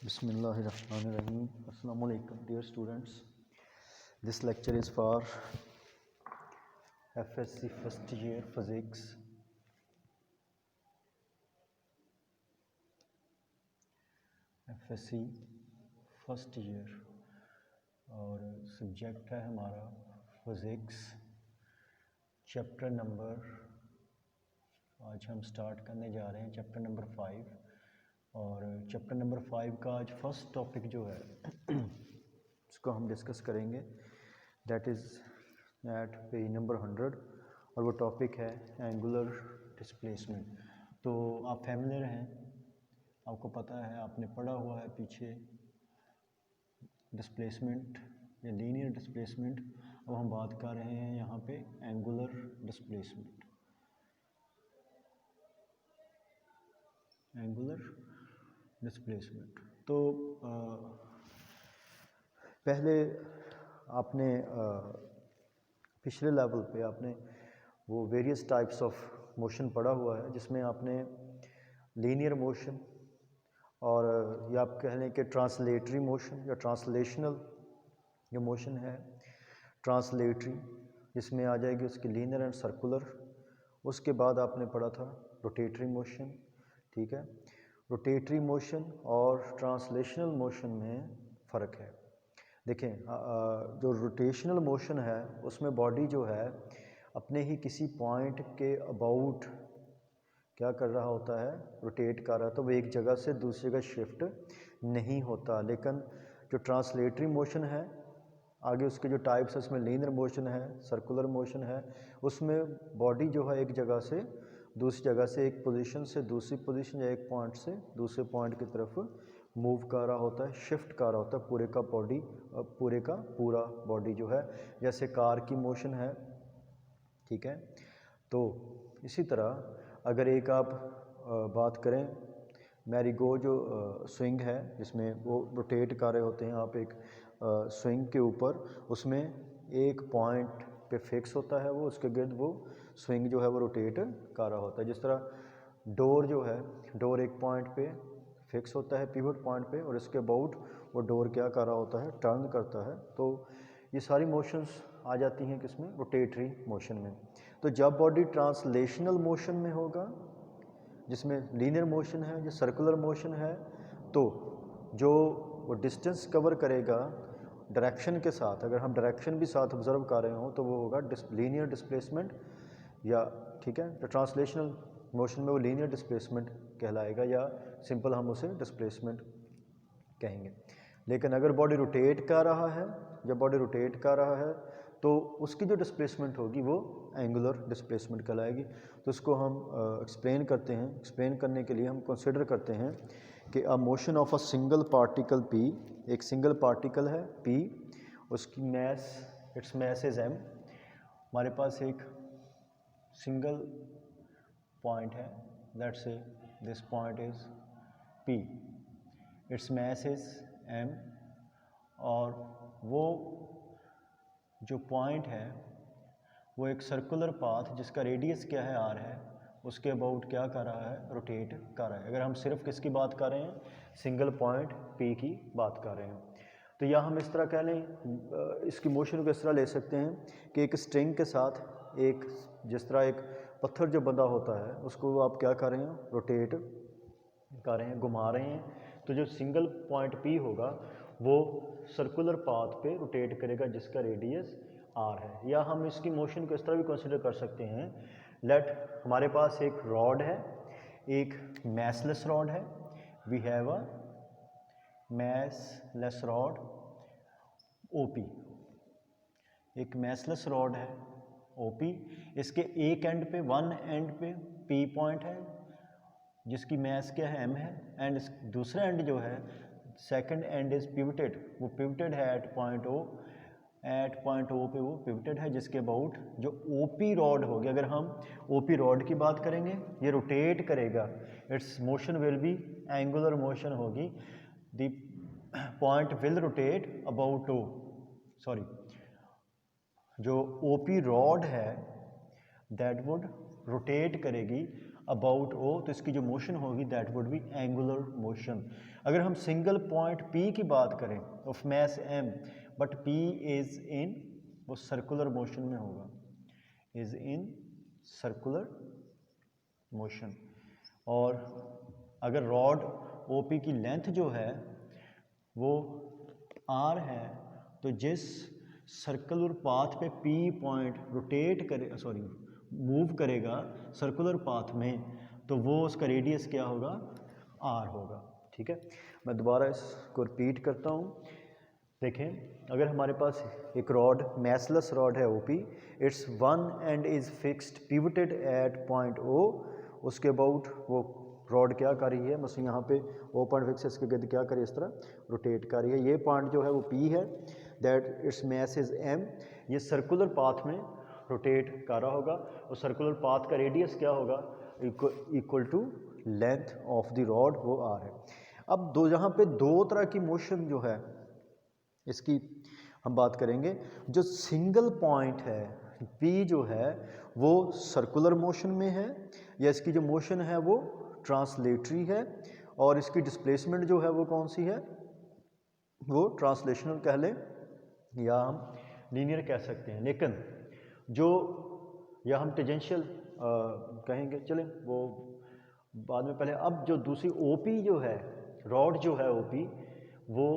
Bismillahirrahmanirrahim. Assalamu alaikum dear students. This lecture is for FSC first year physics. FSC first year और subject है हमारा physics chapter number, आज हम start करने जा रहे हैं चैप्टर नंबर 5 और चैप्टर नंबर 5 का आज फर्स्ट टॉपिक जो है उसको हम डिस्कस करेंगे, that is at page number 100 और वो टॉपिक है एंगुलर डिस्प्लेसमेंट। तो आप फैमिलियर हैं, आपको पता है, आपने पढ़ा हुआ है पीछे डिस्प्लेसमेंट या लीनियर डिस्प्लेसमेंट। अब हम बात कर रहे हैं यहाँ पे एंगुलर डिस्प्लेसमेंट। एंगुलर डिस्प्लेसमेंट तो पहले आपने पिछले लेवल पे आपने वो वेरियस टाइप्स ऑफ मोशन पढ़ा हुआ है, जिसमें आपने लीनियर मोशन और या आप कह लें कि ट्रांसलेटरी मोशन या ट्रांसलेशनल जो मोशन है, ट्रांसलेटरी जिसमें आ जाएगी उसकी लीनियर एंड सर्कुलर। उसके बाद आपने पढ़ा था रोटेटरी मोशन, ठीक है। रोटेटरी मोशन और ट्रांसलेशनल मोशन में फ़र्क है। देखें, जो रोटेशनल मोशन है उसमें बॉडी जो है अपने ही किसी पॉइंट के अबाउट क्या कर रहा होता है, रोटेट कर रहा है, तो वो एक जगह से दूसरी जगह शिफ्ट नहीं होता। लेकिन जो ट्रांसलेटरी मोशन है, आगे उसके जो टाइप्स है उसमें लीनियर मोशन है, सर्कुलर मोशन है, उसमें बॉडी जो है एक जगह से दूसरी जगह से, एक पोजीशन से दूसरी पोजीशन या एक पॉइंट से दूसरे पॉइंट की तरफ मूव कर रहा होता है, शिफ्ट कर रहा होता है पूरे का बॉडी, पूरे का पूरा बॉडी जो है, जैसे कार की मोशन है, ठीक है। तो इसी तरह अगर एक आप बात करें मैरी गो जो स्विंग है जिसमें वो रोटेट कर रहे होते हैं, आप एक स्विंग के ऊपर, उसमें एक पॉइंट पे फिक्स होता है वो, उसके गिर्द वो स्विंग जो है वो रोटेट कर रहा होता है। जिस तरह डोर जो है, डोर एक पॉइंट पे फिक्स होता है, पिवट पॉइंट पे, और इसके अबाउट वो डोर क्या कर रहा होता है, टर्न करता है। तो ये सारी मोशंस आ जाती हैं किसमें, रोटेटरी मोशन में। तो जब बॉडी ट्रांसलेशनल मोशन में होगा जिसमें लीनियर मोशन है, जो सर्कुलर मोशन है, तो जो वो डिस्टेंस कवर करेगा डायरेक्शन के साथ, अगर हम डायरेक्शन भी साथ ऑब्जर्व कर रहे हो तो वो होगा लीनियर डिस्प्लेसमेंट, या ठीक है। तो ट्रांसलेशनल मोशन में वो लीनियर डिस्प्लेसमेंट कहलाएगा, या सिंपल हम उसे डिस्प्लेसमेंट कहेंगे। लेकिन अगर बॉडी रोटेट कर रहा है, जब बॉडी रोटेट कर रहा है तो उसकी जो डिस्प्लेसमेंट होगी वो एंगुलर डिस्प्लेसमेंट कहलाएगी। तो उसको हम एक्सप्लेन करते हैं। एक्सप्लेन करने के लिए हम कंसिडर करते हैं कि a motion of a single particle P, एक सिंगल पार्टिकल है पी, उसकी mass, its mass is M. हमारे पास एक सिंगल पॉइंट है, let's say this point is P, its mass is M, और वो जो पॉइंट है वो एक सर्कुलर पाथ जिसका रेडियस क्या है आर है, उसके अबाउट क्या कर रहा है, रोटेट कर रहा है। अगर हम सिर्फ किसकी बात कर रहे हैं, सिंगल पॉइंट पी की बात कर रहे हैं, तो या हम इस तरह कह लें, इसकी मोशन को इस तरह ले सकते हैं कि एक स्ट्रिंग के साथ एक, जिस तरह एक पत्थर जो बंधा होता है उसको आप क्या कर रहे हैं, रोटेट कर रहे हैं, घुमा रहे हैं। तो जो सिंगल पॉइंट पी होगा वो सर्कुलर पाथ पे रोटेट करेगा जिसका रेडियस आर है। या हम इसकी मोशन को इस तरह भी कंसिडर कर सकते हैं, लेट हमारे पास एक रॉड है, एक मैसलेस रॉड है, we have a massless rod OP, एक मैसलेस रॉड है ओपी, इसके एक एंड पे, वन एंड पे पी पॉइंट है जिसकी मैस क्या है, एम है, एंड दूसरा एंड जो है सेकंड एंड इज पिवटेड, वो पिवटेड है at point O, at point O पे वो पिवटेड है, जिसके अबाउट जो ओपी रॉड होगी, अगर हम ओपी रॉड की बात करेंगे, ये रोटेट करेगा, it's motion will be angular motion होगी, the point will rotate about O, sorry, जो ओपी रॉड है दैट वुड रोटेट करेगी अबाउट ओ, तो इसकी जो मोशन होगी that would be angular motion. अगर हम सिंगल पॉइंट P की बात करें of mass m, but P is in, वो सर्कुलर मोशन में होगा, इज़ इन सर्कुलर मोशन। और अगर रॉड OP की लेंथ जो है वो R है, तो जिस सर्कुलर पाथ पे P पॉइंट रोटेट करे, सॉरी मूव करेगा सर्कुलर पाथ में, तो वो उसका रेडियस क्या होगा, R होगा। ठीक है, मैं दोबारा इसको रिपीट करता हूँ। देखें, अगर हमारे पास एक रॉड, मैसलेस रॉड है OP, its one end is fixed pivoted at point O, उसके अबाउट वो रॉड क्या कर रही है, बस यहाँ पे O पॉइंट फिक्स है, इसके गिर्द क्या कर रही है, इस तरह रोटेट कर रही है। ये पॉइंट जो है वो P है, that its mass is M, ये सर्कुलर पाथ में रोटेट कर रहा होगा, और सर्कुलर पाथ का रेडियस क्या होगा, equal to length of the rod, वो R है। अब यहाँ पे दो तरह की मोशन जो है इसकी हम बात करेंगे। जो सिंगल पॉइंट है P जो है वो सर्कुलर मोशन में है, या इसकी जो मोशन है वो ट्रांसलेटरी है, और इसकी डिस्प्लेसमेंट जो है वो कौन सी है, वो ट्रांसलेशनल कह लें या हम लीनियर कह सकते हैं। लेकिन जो, या हम टेंजेंशियल कहेंगे, चलें वो बाद में, पहले अब जो दूसरी OP जो है, रॉड जो है OP, वो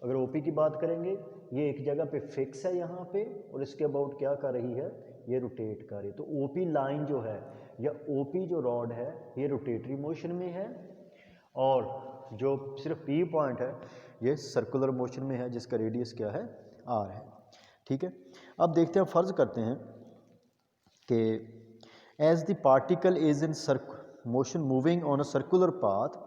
अगर OP की बात करेंगे, ये एक जगह पे फिक्स है यहाँ पे, और इसके अबाउट क्या कर रही है, ये रोटेट कर रही है। तो OP लाइन जो है या OP जो रॉड है ये रोटेटरी मोशन में है, और जो सिर्फ P पॉइंट है ये सर्कुलर मोशन में है, जिसका रेडियस क्या है, R है। ठीक है, अब देखते हैं, फ़र्ज़ करते हैं कि as the particle is in motion moving on a circular path,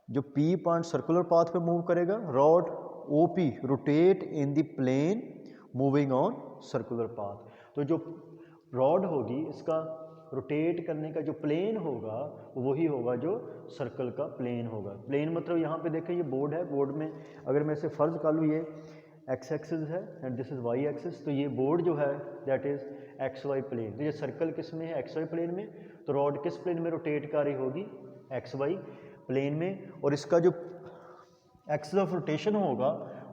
जो P पॉइंट सर्कुलर पाथ पे मूव करेगा, rod OP rotate in the plane moving on circular path. तो जो रॉड होगी इसका रोटेट करने का जो प्लेन होगा वही होगा जो सर्कल का प्लेन होगा। प्लेन मतलब यहाँ पे देखें, ये बोर्ड है, बोर्ड में अगर मैं इसे फ़र्ज कर लूँ, ये एक्स एक्सिस है and this is Y axis, तो ये बोर्ड जो है that is X Y plane. तो ये सर्कल किस में है, एक्स वाई प्लेन में, तो रॉड किस प्लेन में रोटेट कर रही होगी, एक्स वाई प्लेन में, और इसका जो एक्सिस ऑफ रोटेशन होगा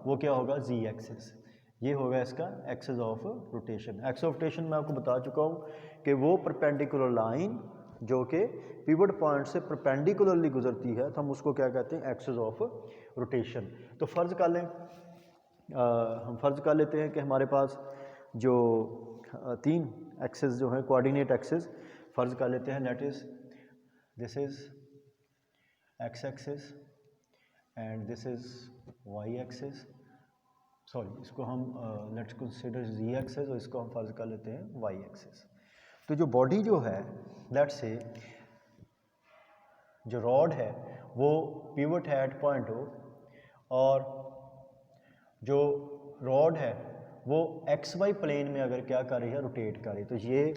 वो क्या होगा, जी एक्सिस। ये होगा इसका axis of rotation. Axis of rotation मैं आपको बता चुका हूँ कि वो परपेंडिकुलर लाइन जो कि पिवट पॉइंट से परपेंडिकुलरली गुजरती है, तो हम उसको क्या कहते हैं, एक्सिस ऑफ रोटेशन। तो फ़र्ज़ कर लें, हम फ़र्ज़ कर लेते हैं कि हमारे पास जो तीन एक्सिस जो हैं, कोऑर्डिनेट एक्सिस फ़र्ज़ कर लेते हैं, that is this is x axis and this is Y axis, sorry इसको हम लेट्स कंसीडर जी एक्सिस, और इसको हम फ़र्ज़ कर लेते हैं वाई एक्सिस। तो जो बॉडी जो है, लेट्स से जो रॉड है वो पिवट है एट पॉइंट O, और जो रॉड है वो एक्स वाई प्लेन में अगर क्या कर रही है, रोटेट कर रही है, तो ये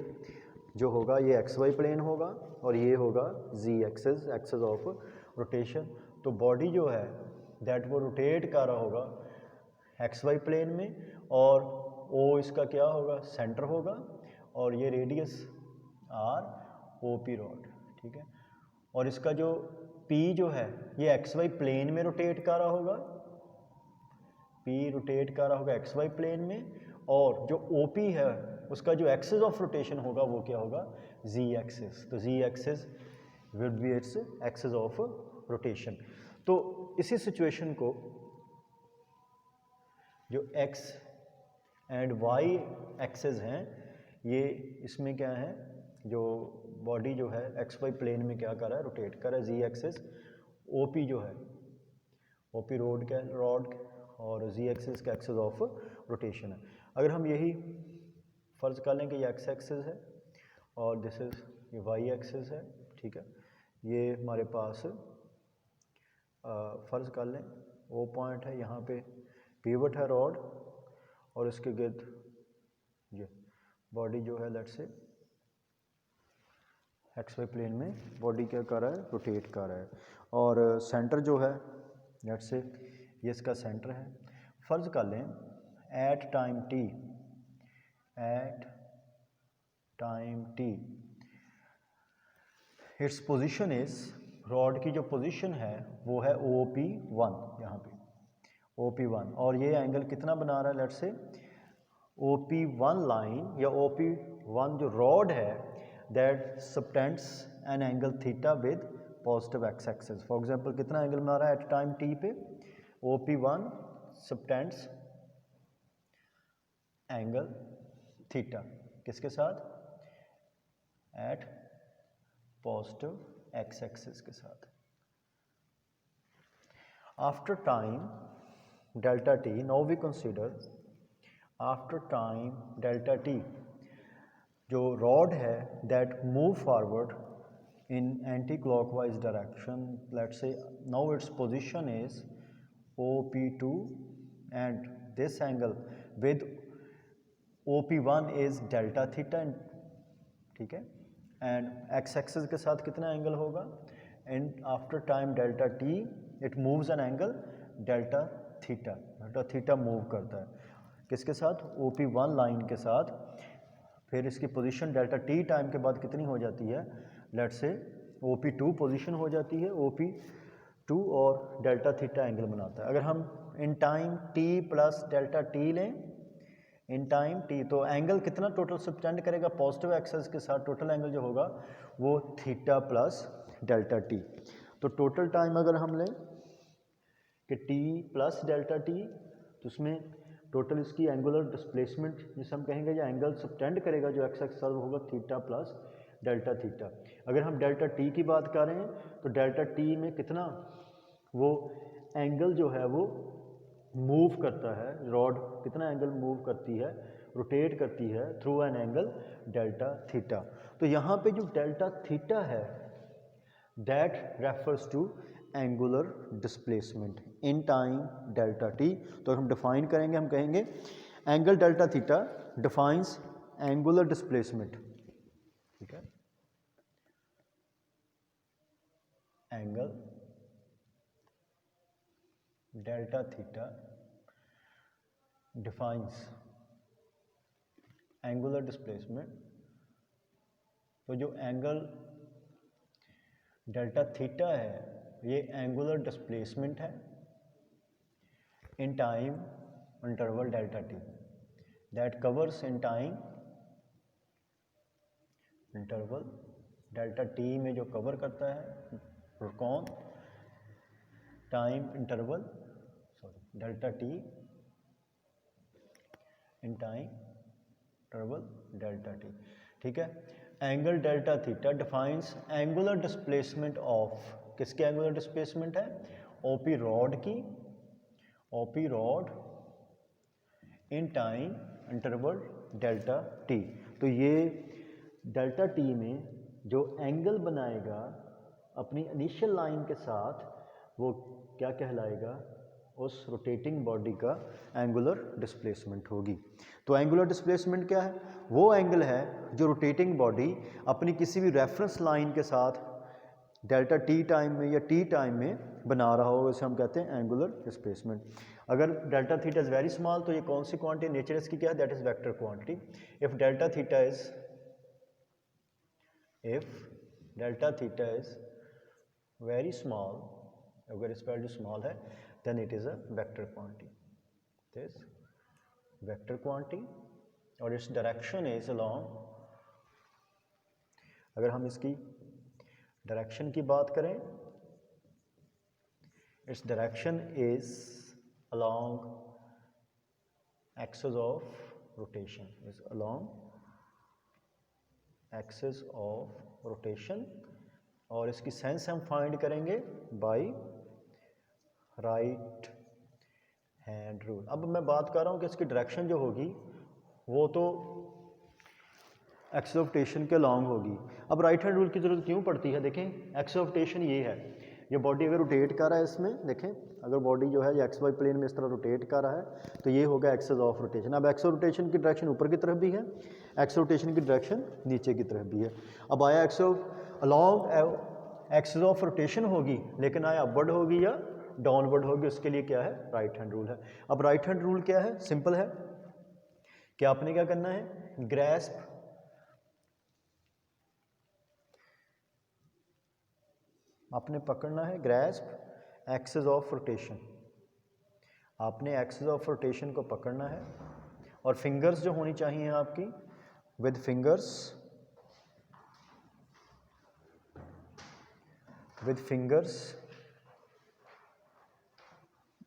जो होगा ये एक्स वाई प्लेन होगा, और ये होगा जी एक्सिस, एक्सिस ऑफ रोटेशन। तो बॉडी जो है दैट वो रोटेट कर रहा होगा एक्स वाई प्लेन में, और O इसका क्या होगा, सेंटर होगा, और ये रेडियस R OP रॉड। ठीक है, और इसका जो P जो है ये एक्स वाई प्लेन में रोटेट कर रहा होगा, P रोटेट कर रहा होगा एक्स वाई प्लेन में, और जो OP है उसका जो एक्सिस ऑफ रोटेशन होगा वो क्या होगा, Z एक्सिस। तो Z axis will be its axis of rotation. तो इसी सिचुएशन को जो X एंड Y एक्सिस हैं, ये इसमें क्या है, जो बॉडी जो है एक्स वाई प्लेन में क्या कर रहा है, रोटेट कर रहा है, Z एक्सिस, OP जो है OP रॉड और Z एक्सिस का एक्सिस ऑफ रोटेशन है। अगर हम यही फ़र्ज़ कर लें कि ये एक्स एक्सिस है और दिस इज़ ये वाई एक्सिस है, ठीक है, ये हमारे पास फ़र्ज़ कर लें O पॉइंट है, यहाँ पे पिवट है रॉड, और इसके गिर्द ये बॉडी जो है let's say X Y plane में बॉडी क्या कर रहा है, रोटेट कर रहा है, और सेंटर जो है लेट्स से ये इसका सेंटर है। फ़र्ज़ कर लें at time t its position is, rod की जो पोजीशन है वो है OP1, यहाँ पे OP1, और ये एंगल कितना बना रहा है, लेट्स से OP1 लाइन या OP1 जो रॉड है that subtends an angle theta with positive x axis. For example कितना एंगल बना रहा है एट टाइम t पे, OP1 सबटेंड्स एंगल थीटा किसके साथ, एट पॉजिटिव एक्स एक्सिस के साथ। After time delta t, now we consider after time delta t, जो रॉड है that move forward in anti-clockwise direction, let's say now its position is OP2 and this angle with OP1 is delta theta, ठीक है, and x axis के साथ कितना angle होगा, and after time delta t it moves an angle delta theta move करता है किसके साथ, OP1 लाइन के साथ। फिर इसकी पोजीशन डेल्टा t टाइम के बाद कितनी हो जाती है, लेट्स से OP2 पोजीशन हो जाती है, OP2 और डेल्टा थीटा एंगल बनाता है। अगर हम in time t plus delta t लें, इन टाइम t, तो एंगल कितना टोटल सबटेंड करेगा पॉजिटिव एक्सिस के साथ, टोटल एंगल जो होगा वो थीटा प्लस डेल्टा t। तो टोटल टाइम अगर हम लें कि t प्लस डेल्टा t, तो उसमें टोटल इसकी एंगुलर डिस्प्लेसमेंट जिसे हम कहेंगे जो एंगल सबटेंड करेगा जो एक्स एक्सिस होगा थीटा प्लस डेल्टा थीटा। अगर हम डेल्टा t की बात कर रहे हैं तो डेल्टा t में कितना वो एंगल जो है वो मूव करता है, रॉड कितना एंगल मूव करती है, रोटेट करती है through an angle delta theta. तो यहाँ पे जो डेल्टा थीटा है that refers to angular displacement in time delta t। तो हम डिफाइन करेंगे, हम कहेंगे angle delta theta defines angular displacement, ठीक है, angle delta theta defines angular displacement. तो जो एंगल डेल्टा थीटा है ये एंगुलर डिस्प्लेसमेंट है in time interval delta t that covers in time interval delta t में जो कवर करता है कौन, time interval delta t in time interval delta t, ठीक है। Angle delta theta defines angular displacement of, किसके angular displacement है, OP rod की, OP rod in time interval delta t। तो ये डेल्टा t में जो एंगल बनाएगा अपनी इनिशियल लाइन के साथ वो क्या कहलाएगा, उस रोटेटिंग बॉडी का एंगुलर डिस्प्लेसमेंट होगी। तो एंगुलर डिस्प्लेसमेंट क्या है, वो एंगल है जो रोटेटिंग बॉडी अपनी किसी भी रेफरेंस लाइन के साथ डेल्टा t टाइम में या t टाइम में बना रहा हो, इसे हम कहते हैं एंगुलर डिस्प्लेसमेंट। अगर delta theta is very small तो ये कौन सी क्वांटिटी, नेचर इसकी क्या है, that is vector quantity. If delta theta is very small, अगर इस वैल्यू स्मॉल है then it is a vector quantity, this vector quantity, और इट्स डायरेक्शन इज अलोंग, अगर हम इसकी डायरेक्शन की बात करें, its direction is along axis of rotation, is along axis of rotation, और इसकी सेंस हम फाइंड करेंगे बाय राइट हैंड रूल। अब मैं बात कर रहा हूँ कि इसकी डायरेक्शन जो होगी वो तो एक्सिस ऑफ रोटेशन के लॉन्ग होगी। अब राइट हैंड रूल की ज़रूरत क्यों पड़ती है, देखें एक्सिस ऑफ रोटेशन ये है, ये बॉडी अगर रोटेट कर रहा है इसमें, देखें अगर बॉडी जो है ये एक्स वाई प्लेन में इस तरह रोटेट कर रहा है तो ये होगा एक्सिस ऑफ रोटेशन। अब एक्सिस ऑफ रोटेशन की डायरेक्शन ऊपर की तरफ भी है, एक्सिस ऑफ रोटेशन की डायरेक्शन नीचे की तरफ भी है। अब आया axis of along axis of rotation होगी, लेकिन आया अपवर्ड होगी या डाउनवर्ड होगी, उसके लिए क्या है, राइट हैंड रूल है। अब राइट हैंड रूल क्या है, सिंपल है कि आपने क्या करना है, ग्रैस्प आपने पकड़ना है ग्रैस्प एक्सिस ऑफ रोटेशन, आपने एक्सिस ऑफ रोटेशन को पकड़ना है और फिंगर्स जो होनी चाहिए आपकी with fingers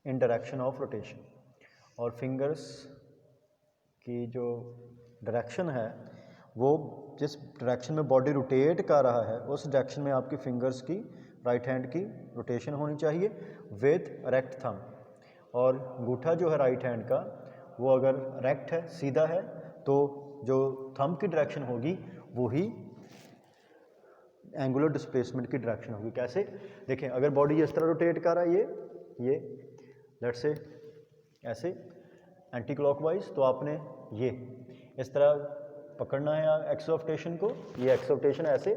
in direction of rotation, और फिंगर्स की जो डायरेक्शन है वो जिस डायरेक्शन में बॉडी रोटेट कर रहा है उस डायरेक्शन में आपकी फिंगर्स की राइट हैंड की रोटेशन होनी चाहिए विद रेक्ट थंब। और अंगूठा जो है राइट हैंड का वो अगर रेक्ट है, सीधा है, तो जो थंब की डायरेक्शन होगी वो ही एंगुलर डिस्प्लेसमेंट की डायरेक्शन होगी। कैसे देखें, अगर बॉडी इस तरह रोटेट कर रहा है ये लेट्स से ऐसे एंटी क्लॉकवाइज, तो आपने ये इस तरह पकड़ना है एक्सिस ऑफ रोटेशन को, ये एक्सिस ऑफ रोटेशन ऐसे,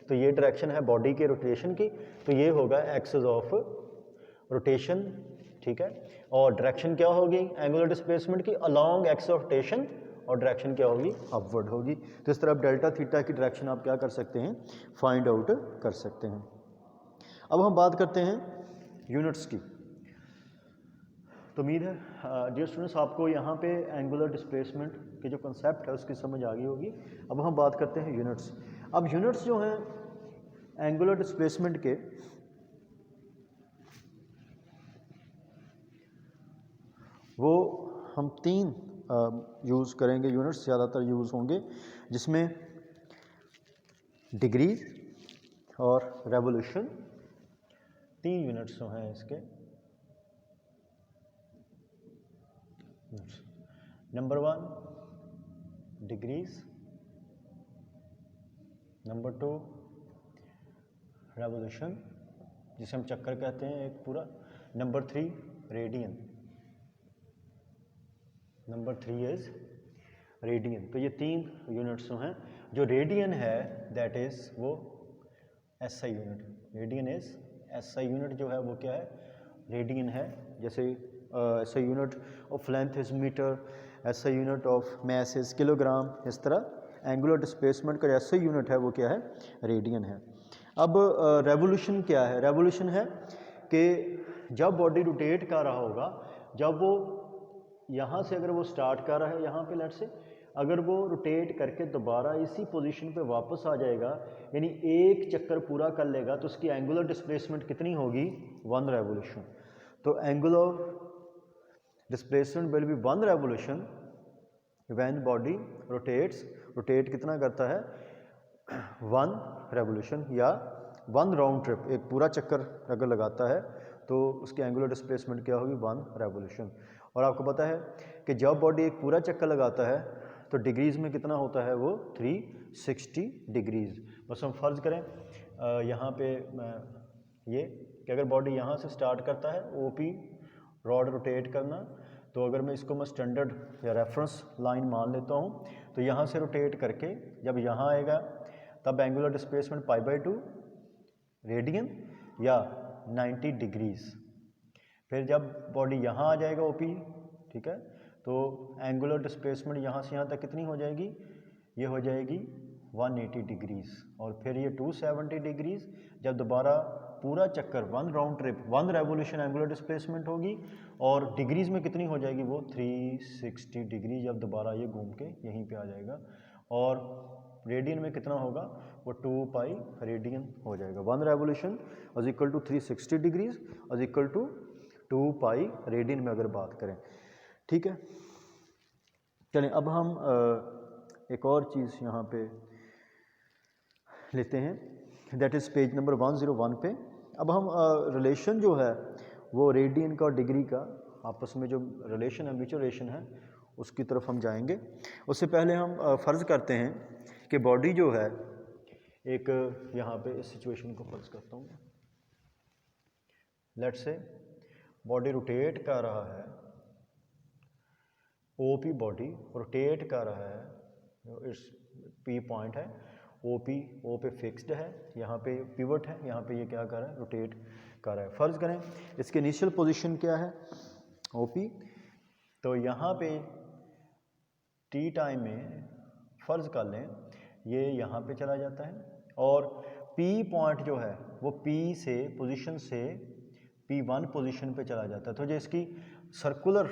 तो ये डायरेक्शन है बॉडी के रोटेशन की, तो ये होगा एक्सिस ऑफ रोटेशन, ठीक है। और डायरेक्शन क्या होगी एंगुलर डिस्प्लेसमेंट की, अलोंग एक्सिस ऑफ रोटेशन, और डायरेक्शन क्या होगी अपवर्ड होगी। तो इस तरह आप डेल्टा थीटा की डायरेक्शन आप क्या कर सकते हैं, फाइंड आउट कर सकते हैं। अब हम बात करते हैं यूनिट्स की। तो उम्मीद है डियर स्टूडेंट्स आपको यहाँ पे एंगुलर डिस्प्लेसमेंट के जो कंसेप्ट है उसकी समझ आ गई होगी। अब हम बात करते हैं यूनिट्स। अब यूनिट्स जो हैं एंगुलर डिस्प्लेसमेंट के, वो हम 3 यूज़ करेंगे, यूनिट्स ज़्यादातर यूज़ होंगे, जिसमें डिग्री और रेवोल्यूशन, 3 यूनिट्स जो हैं इसके। नंबर 1 डिग्रीज, नंबर 2 रेवोल्यूशन जिसे हम चक्कर कहते हैं एक पूरा, number 3 radian, number 3 is radian. तो ये 3 यूनिट्स जो हैं, जो रेडियन है दैट इज़ वो SI unit, radian is SI unit जो है वो क्या है, रेडियन है। जैसे SI unit of length is metre, SI unit of mass is kilogram, इस तरह एंगुलर डिस्प्लेसमेंट का एसआई यूनिट है वो क्या है, रेडियन है। अब रेवोल्यूशन क्या है, रेवोल्यूशन है कि जब बॉडी रोटेट कर रहा होगा, जब वो यहाँ से अगर वो स्टार्ट कर रहा है यहाँ पे लेट से, अगर वो रोटेट करके दोबारा इसी पोजीशन पे वापस आ जाएगा, यानी एक चक्कर पूरा कर लेगा, तो उसकी एंगुलर डिस्प्लेसमेंट कितनी होगी, 1 रेवोल्यूशन। तो angular displacement will be 1 revolution when body rotates, rotate कितना करता है, 1 रेवोल्यूशन या 1 राउंड ट्रिप, एक पूरा चक्कर अगर लगाता है तो उसकी एंगुलर डिस्प्लेसमेंट क्या होगी, 1 रेवोल्यूशन। और आपको पता है कि जब बॉडी एक पूरा चक्कर लगाता है तो डिग्रीज़ में कितना होता है वो 360 डिग्रीज़। बस हम फ़र्ज़ करें यहाँ पे ये कि अगर बॉडी यहाँ से स्टार्ट करता है ओपी रॉड रोटेट करना, तो अगर मैं इसको स्टैंडर्ड या रेफरेंस लाइन मान लेता हूँ, तो यहाँ से रोटेट करके जब यहाँ आएगा तब एंगुलर डिस्प्लेसमेंट π/2 रेडियन या 90 डिग्रीज़। फिर जब बॉडी यहाँ आ जाएगा ओपी, ठीक है, तो एंगुलर डिस्प्लेसमेंट यहाँ से यहाँ तक कितनी हो जाएगी, ये हो जाएगी 180 डिग्रीज़। और फिर ये 270 डिग्रीज़, जब दोबारा पूरा चक्कर 1 round trip 1 revolution angular displacement होगी, और डिग्रीज़ में कितनी हो जाएगी वो 360 डिग्री, जब दोबारा ये घूम के यहीं पे आ जाएगा। और रेडियन में कितना होगा, वो 2 पाई रेडियन हो जाएगा। 1 revolution is equal to 360 degrees is equal to 2 pi radian में अगर बात करें, ठीक है। चलें अब हम एक और चीज़ यहाँ पे लेते हैं, दैट इज़ पेज नंबर 101 पे। अब हम रिलेशन जो है वो रेडियन का और डिग्री का आपस में जो रिलेशन है, म्यूचुअल रिलेशन है, उसकी तरफ हम जाएंगे। उससे पहले हम फ़र्ज़ करते हैं कि बॉडी जो है, एक यहाँ पे इस सिचुएशन को फ़र्ज़ करता हूँ, लेट्स से बॉडी रोटेट कर रहा है, ओपी बॉडी रोटेट कर रहा है, इस पी पॉइंट है, ओपी ओ पे फिक्स्ड है, यहाँ पे पिवट है, यहाँ पे ये क्या कर रहा है, रोटेट कर रहा है। फ़र्ज़ करें इसके इनिशियल पोजीशन क्या है, ओपी, तो यहाँ पे टी टाइम में फ़र्ज़ कर लें ये यहाँ पे चला जाता है, और पी पॉइंट जो है वो P से पोजीशन से P1 पोजीशन पे चला जाता है। तो जो इसकी सर्कुलर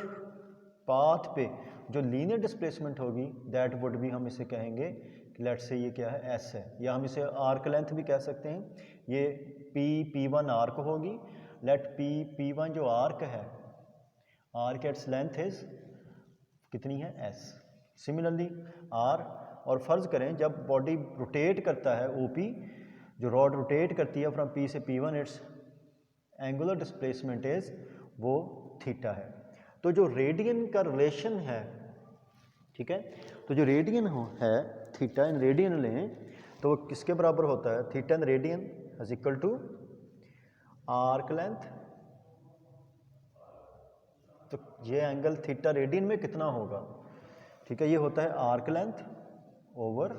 पाथ पे जो लीनियर डिस्प्लेसमेंट होगी दैट वुड भी हम इसे कहेंगे कि लेट से ये क्या है S है, या हम इसे आर्क लेंथ भी कह सकते हैं। ये P1 आर्क होगी, लेट P1 जो आर्क है, आर्क एट्स लेंथ इज कितनी है S। सिमिलरली R, और फर्ज करें जब बॉडी रोटेट करता है OP, जो रॉड रोटेट करती है फ्रॉम P से P1, it's angular displacement is वो थीटा है। तो जो रेडियन का रिलेशन है, ठीक है, तो जो रेडियन है थीटा इन रेडियन लें तो वो किसके बराबर होता है, theta in radian is equal to arc length. तो ये एंगल थीटा रेडियन में कितना होगा, ठीक है, ये होता है arc length over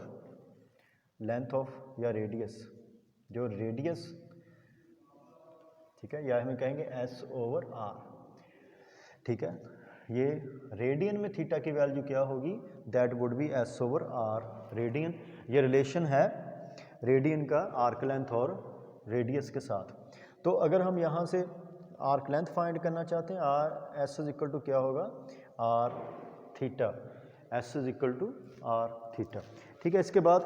length of या रेडियस, जो रेडियस, ठीक है, या हमें कहेंगे S ओवर R, ठीक है। ये रेडियन में थीटा की वैल्यू क्या होगी, that would B S over R radian. ये रिलेशन है रेडियन का आर्क लेंथ और रेडियस के साथ। तो अगर हम यहाँ से आर्क लेंथ फाइंड करना चाहते हैं, S इज इक्वल टू क्या होगा, R theta, S is equal to R theta, ठीक है। इसके बाद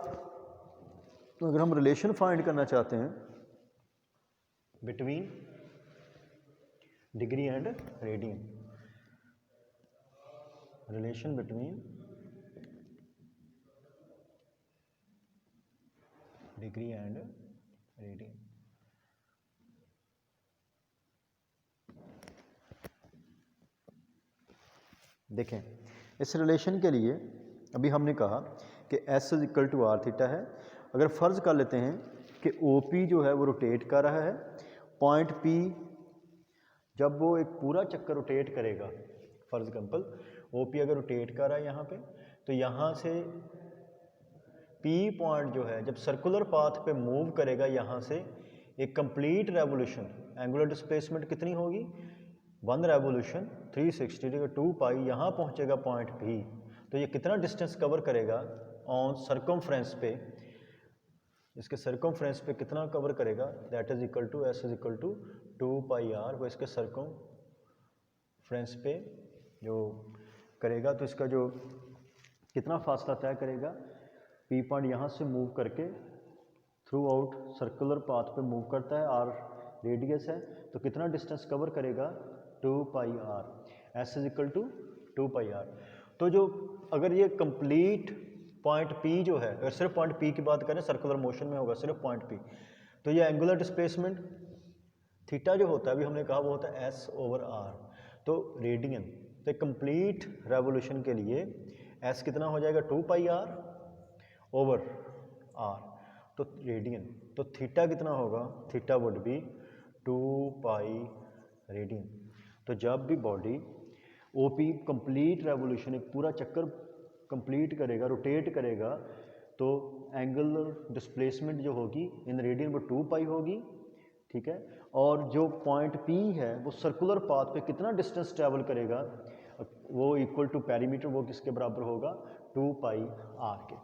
तो अगर हम रिलेशन फाइंड करना चाहते हैं between degree and radian, relation between degree and radian, देखें इस रिलेशन के लिए अभी हमने कहा कि S is equal to R theta है। अगर फ़र्ज़ कर लेते हैं कि OP जो है वो रोटेट कर रहा है, पॉइंट P जब वो एक पूरा चक्कर रोटेट करेगा, फॉर एग्जाम्पल OP अगर रोटेट कर रहा है यहाँ पे, तो यहाँ से P पॉइंट जो है जब सर्कुलर पाथ पे मूव करेगा, यहाँ से एक कंप्लीट रेवोल्यूशन, एंगुलर डिस्प्लेसमेंट कितनी होगी, 1 रेवोल्यूशन 360 डिग्री 2 पाई, यहाँ पहुँचेगा पॉइंट P। तो ये कितना डिस्टेंस कवर करेगा ऑन सर्कमफ्रेंस पे, इसके सर्कमफ्रेंस पे कितना कवर करेगा, that is equal to S is equal to 2 pi R। वो इसके सर्कमफ्रेंस पे जो करेगा, तो इसका जो कितना फासला तय करेगा, P पॉइंट यहाँ से मूव करके थ्रू आउट सर्कुलर पाथ पे मूव करता है, R रेडियस है, तो कितना डिस्टेंस कवर करेगा, 2 pi R। S is equal to 2 pi R। तो जो अगर ये कंप्लीट पॉइंट P जो है, अगर सिर्फ पॉइंट P की बात करें, सर्कुलर मोशन में होगा सिर्फ पॉइंट P, तो ये एंगुलर डिस्प्लेसमेंट थीटा जो होता है, अभी हमने कहा वो होता है S ओवर R। तो रेडियन, तो कंप्लीट रेवोल्यूशन के लिए S कितना हो जाएगा, 2 पाई R ओवर R, तो रेडियन, तो थीटा कितना होगा, theta would be 2 pi radian. तो जब भी बॉडी OP कंप्लीट रेवोल्यूशन, एक पूरा चक्कर कंप्लीट करेगा, रोटेट करेगा, तो एंगुलर डिस्प्लेसमेंट जो होगी इन रेडियन वो 2 पाई होगी, ठीक है। और जो पॉइंट P है वो सर्कुलर पाथ पे कितना डिस्टेंस ट्रैवल करेगा, वो इक्वल टू पेरीमीटर, वो किसके बराबर होगा, 2 पाई R के।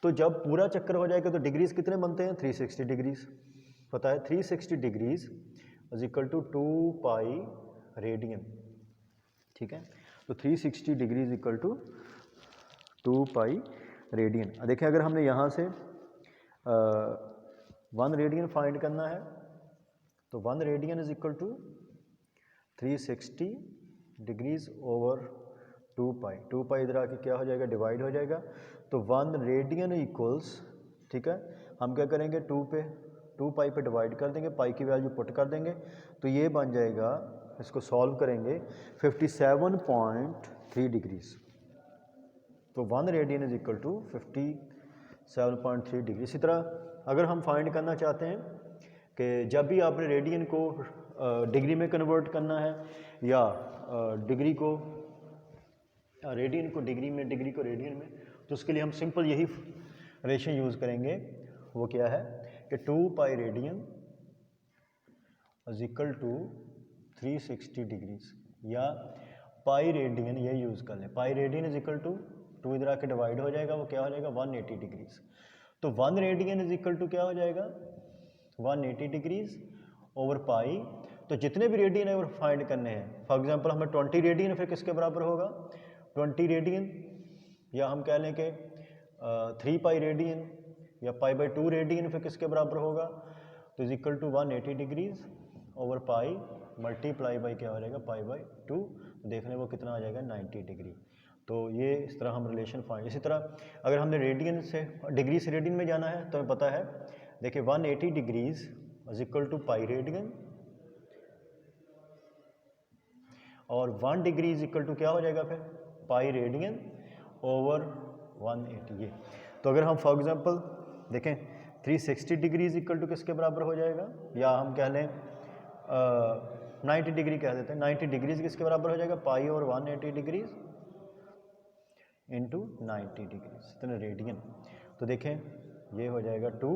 तो जब पूरा चक्कर हो जाएगा तो डिग्रीज कितने बनते हैं, 360 डिग्रीज, पता है 360 degrees is equal to 2 pi radian, ठीक है। तो 360 degrees equal to 2 pi radian. देखिए अगर हमने यहाँ से 1 रेडियन फाइंड करना है, तो 1 radian is equal to 360 degrees over 2 pi, 2 pi इधर आके क्या हो जाएगा, डिवाइड हो जाएगा, तो 1 रेडियन इक्वल्स, ठीक है, हम क्या करेंगे 2 पाई पे डिवाइड कर देंगे, पाई की वैल्यू पुट कर देंगे, तो ये बन जाएगा, इसको सॉल्व करेंगे 57.3 डिग्रीज। तो 1 radian is equal to 57.3 degree. इसी तरह अगर हम फाइंड करना चाहते हैं कि जब भी आपने रेडियन को डिग्री में कन्वर्ट करना है, या डिग्री को रेडियन को डिग्री में, डिग्री को रेडियन में, तो उसके लिए हम सिंपल यही रिलेशन यूज़ करेंगे। वो क्या है कि 2 pi radian is equal to 360 degrees, या पाई रेडियन ये यूज़ कर लें, pi radian is equal to 2 इधर आके डिवाइड हो जाएगा, वो क्या हो जाएगा 180 डिग्रीज। तो 1 रेडियन इज इक्वल टू क्या हो जाएगा 180 डिग्रीज ओवर पाई। तो जितने भी रेडियन है वो फाइंड करने हैं। फॉर एग्जांपल हमें 20 रेडियन फिर किसके बराबर होगा, 20 रेडियन, या हम कह लें कि 3 पाई रेडियन या π/2 रेडियन फिर किसके बराबर होगा, तो is equal to 180 degrees over pi multiply by क्या हो जाएगा π/2, देखने को कितना आ जाएगा 90 डिग्री। तो ये इस तरह हम रिलेशन फाइंड। इसी तरह अगर हमने रेडियन से डिग्री से रेडियन में जाना है तो हमें पता है, देखिए 180 degrees is equal to pi radian और 1 डिग्री इज इक्वल टू क्या हो जाएगा फिर पाई रेडियन ओवर 180। ये तो अगर हम फॉर एग्जांपल देखें 360 डिग्री इज इक्वल टू किसके बराबर हो जाएगा, या हम कह लें 90 डिग्री कह देते हैं, 90 डिग्रीज किसके बराबर हो जाएगा, पाई और 180 डिग्रीज इंटू 90 डिग्रीज इतने रेडियन। तो देखें ये हो जाएगा 2,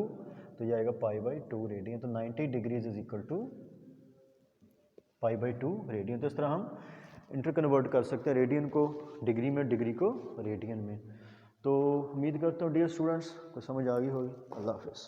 तो ये आएगा π/2 रेडियन। तो 90 degrees is equal to π/2 radian. तो इस तरह हम इंटर कन्वर्ट कर सकते हैं रेडियन को डिग्री में, डिग्री को रेडियन में। तो उम्मीद करता हूँ डियर स्टूडेंट्स को समझ आ गई होगी। अल्लाह हाफ़िज़।